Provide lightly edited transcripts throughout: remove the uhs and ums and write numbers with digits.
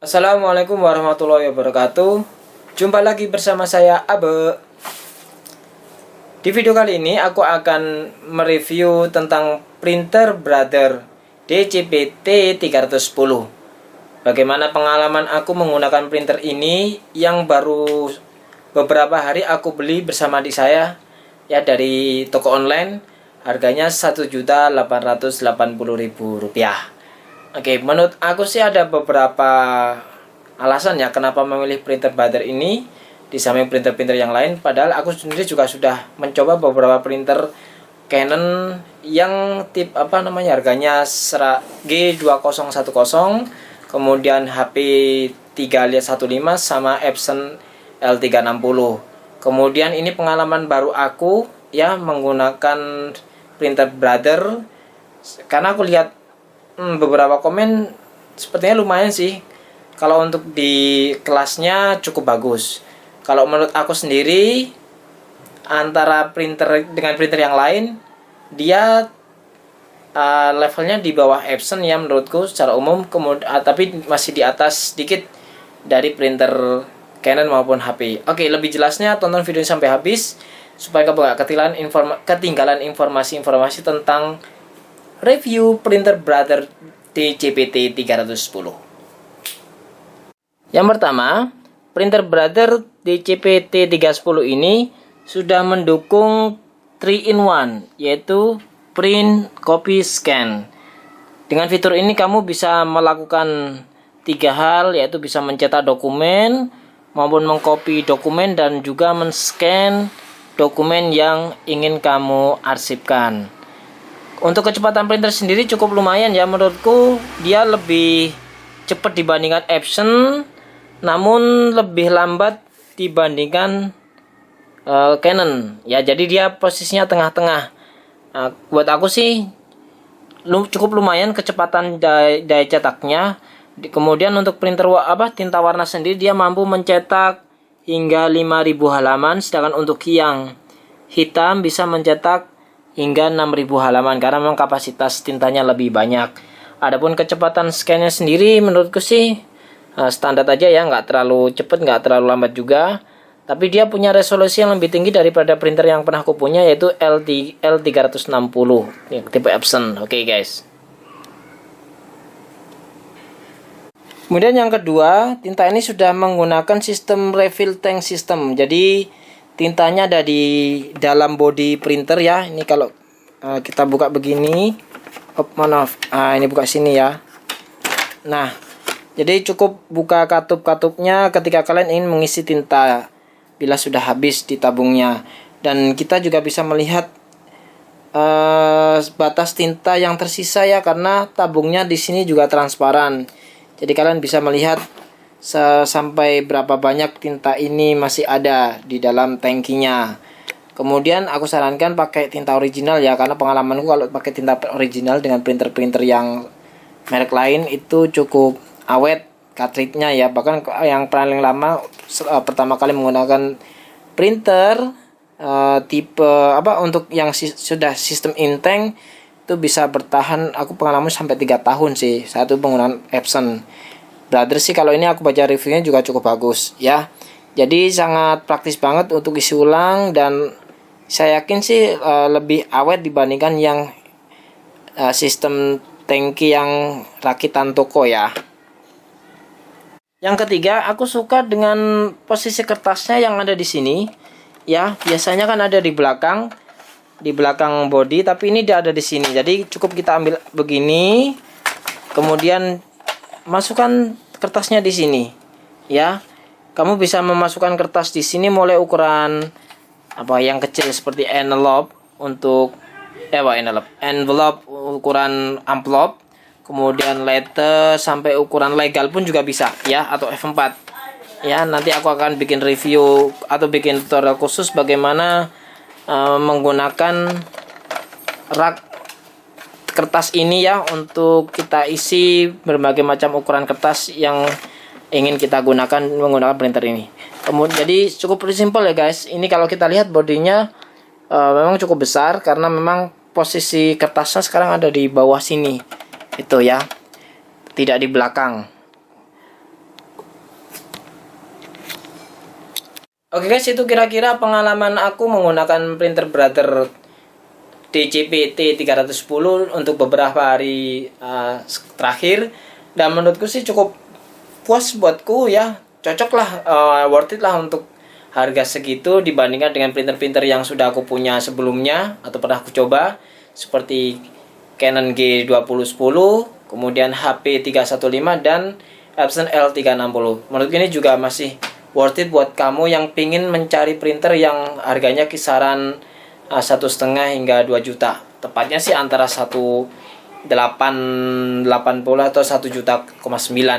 Assalamualaikum warahmatullahi wabarakatuh. Jumpa lagi bersama saya Abe. Di video kali ini aku akan mereview tentang printer Brother DCP-T 310. Bagaimana pengalaman aku menggunakan printer ini yang baru beberapa hari aku beli bersama adik saya ya dari toko online. Harganya Rp1.880.000. Oke, menurut aku sih ada beberapa alasan ya kenapa memilih printer Brother ini di samping printer-printer yang lain. Padahal aku sendiri juga sudah mencoba beberapa printer Canon yang harganya G2010, kemudian HP 315 sama Epson L360. Kemudian ini pengalaman baru aku ya menggunakan printer Brother karena aku lihat beberapa komen sepertinya lumayan sih. Kalau untuk di kelasnya cukup bagus. Kalau menurut aku sendiri antara printer dengan printer yang lain dia levelnya di bawah Epson ya menurutku secara umum, tapi masih di atas sedikit dari printer Canon maupun HP. Oke, lebih jelasnya tonton video ini sampai habis supaya kamu gak ketinggalan informasi-informasi tentang review printer Brother DCP-T 310. Yang pertama, printer Brother DCP-T 310 ini sudah mendukung 3-in-1, yaitu print, copy, scan. Dengan fitur ini kamu bisa melakukan 3 hal, yaitu bisa mencetak dokumen maupun mengcopy dokumen dan juga men-scan dokumen yang ingin kamu arsipkan. Untuk kecepatan printer sendiri cukup lumayan ya menurutku. Dia lebih cepat dibandingkan Epson, namun lebih lambat dibandingkan Canon. Ya, jadi dia posisinya tengah-tengah. Buat aku sih cukup lumayan kecepatan daya cetaknya. Kemudian untuk printer tinta warna sendiri dia mampu mencetak hingga 5.000 halaman, sedangkan untuk yang hitam bisa mencetak hingga 6.000 halaman karena memang kapasitas tintanya lebih banyak. Adapun kecepatan scannya sendiri menurutku sih standar aja ya, nggak terlalu cepat, nggak terlalu lambat juga. Tapi dia punya resolusi yang lebih tinggi daripada printer yang pernah aku punya, yaitu L360 tipe Epson. Oke, guys. Kemudian yang kedua, tinta ini sudah menggunakan sistem refill tank system. Jadi tintanya ada di dalam body printer ya. Ini kalau kita buka begini, ini buka sini ya. Nah, jadi cukup buka katup-katupnya ketika kalian ingin mengisi tinta bila sudah habis di tabungnya. Dan kita juga bisa melihat batas tinta yang tersisa ya, karena tabungnya di sini juga transparan. Jadi kalian bisa melihat sampai berapa banyak tinta ini masih ada di dalam tangkinya. Kemudian aku sarankan pakai tinta original ya, karena pengalamanku kalau pakai tinta original dengan printer-printer yang merek lain itu cukup awet cartridge-nya ya. Bahkan yang paling lama pertama kali menggunakan printer tipe untuk yang sudah sistem in-tank itu bisa bertahan, aku pengalaman sampai 3 tahun sih. Satu penggunaan Epson Brother sih, kalau ini aku baca reviewnya juga cukup bagus ya. Jadi sangat praktis banget untuk isi ulang, dan saya yakin sih lebih awet dibandingkan yang sistem tangki yang rakitan toko ya. Yang ketiga, aku suka dengan posisi kertasnya yang ada di sini ya. Biasanya kan ada di belakang body, tapi ini dia ada di sini. Jadi cukup kita ambil begini, kemudian masukkan kertasnya di sini ya. Kamu bisa memasukkan kertas di sini mulai ukuran yang kecil seperti envelope untuk envelope ukuran amplop, kemudian letter sampai ukuran legal pun juga bisa ya, atau F4 ya. Nanti aku akan bikin review atau bikin tutorial khusus bagaimana menggunakan rak kertas ini ya, untuk kita isi berbagai macam ukuran kertas yang ingin kita gunakan menggunakan printer ini. Kemudian jadi cukup simple ya guys. Ini kalau kita lihat bodinya memang cukup besar karena memang posisi kertasnya sekarang ada di bawah sini itu ya, tidak di belakang. Oke guys, itu kira-kira pengalaman aku menggunakan printer Brother DCP-T 310 untuk beberapa hari terakhir, dan menurutku sih cukup puas buatku ya, cocok lah, worth it lah untuk harga segitu dibandingkan dengan printer-printer yang sudah aku punya sebelumnya atau pernah aku coba, seperti Canon G2010, kemudian HP 315 dan Epson L360. Menurutku ini juga masih worth it buat kamu yang pingin mencari printer yang harganya kisaran 1,5 hingga 2 juta. Tepatnya sih antara 1,880 atau 1,9 juta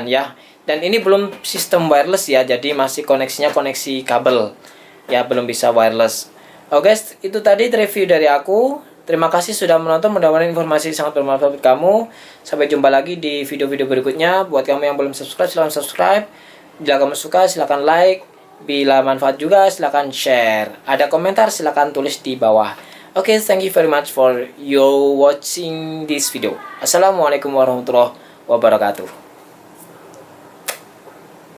ya. Dan ini belum sistem wireless ya, jadi masih koneksinya koneksi kabel ya, belum bisa wireless. Oke guys, itu tadi review dari aku. Terima kasih sudah menonton, mudah-mudahan informasi sangat bermanfaat buat kamu. Sampai jumpa lagi di video-video berikutnya. Buat kamu yang belum subscribe, silahkan subscribe. Bila kamu suka, silahkan like. Bila manfaat juga, silahkan share. Ada komentar, silahkan tulis di bawah. Oke, thank you very much for your watching this video. Assalamualaikum warahmatullahi wabarakatuh.